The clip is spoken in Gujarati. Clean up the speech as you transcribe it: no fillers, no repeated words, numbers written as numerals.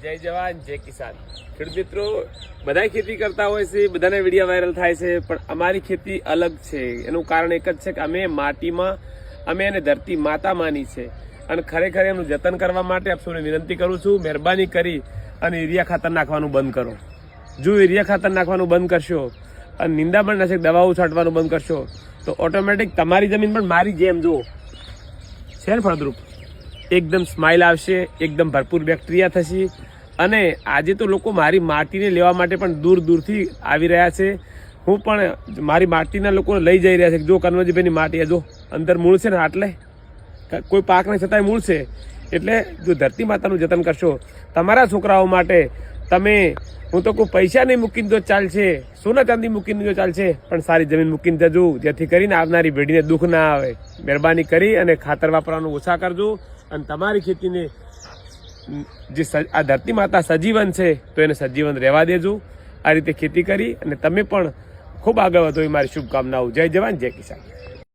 જય જવાન જય કિસાન। ખેડૂત મિત્રો બધા ખેતી કરતા હોય છે, બધાના વિડીયો વાયરલ થાય છે, પણ અમારી ખેતી અલગ છે। એનું કારણ એક જ છે કે અમે માટીમાં અમે એને ધરતી માતા માની છે અને ખરેખર એનું જતન કરવા માટે આપ સૌને વિનંતી કરું છું, મહેરબાની કરી અને યુરિયા ખાતર નાખવાનું બંધ કરો। જો યુરિયા ખાતર નાખવાનું બંધ કરશો અને નિંદામણનાશક દવાઓ છાંટવાનું બંધ કરશો તો ઓટોમેટિક તમારી જમીન પણ મારી જેમ જો છે ને ફળદ્રુપ એકદમ સ્માઇલ આવશે, એકદમ ભરપૂર બેક્ટેરિયા થશે। અને આજે તો લોકો મારી માટીને લેવા માટે પણ દૂર દૂરથી આવી રહ્યા છે। હું પણ મારી માટીના લોકોને લઈ જઈ રહ્યા છે। જો કનવરજીભાઈની માટી જો અંદર મૂળ છે ને, આટલે કોઈ પાક નહીં છતાંય મૂળ છે। એટલે જો ધરતી માતાનું જતન કરશો તમારા છોકરાઓ માટે, તમે હું તો કોઈ પૈસા નહીં મૂકીને તો ચાલશે, સોના ચાંદી મૂકીને તો ચાલશે, પણ સારી જમીન મૂકીને જજો, જેથી કરીને આવનારી પેઢીને દુઃખ ના આવે। મહેરબાની કરી અને ખાતર વાપરવાનું ઓછા કરજો અને તમારી ખેતીને જે આ ધરતી માતા સજીવન છે તો એને સજીવન રહેવા દેજો। આ રીતે ખેતી કરી અને તમે પણ ખૂબ આગળ વધો એ મારી શુભકામનાઓ। જય જવાન જય કિસાન।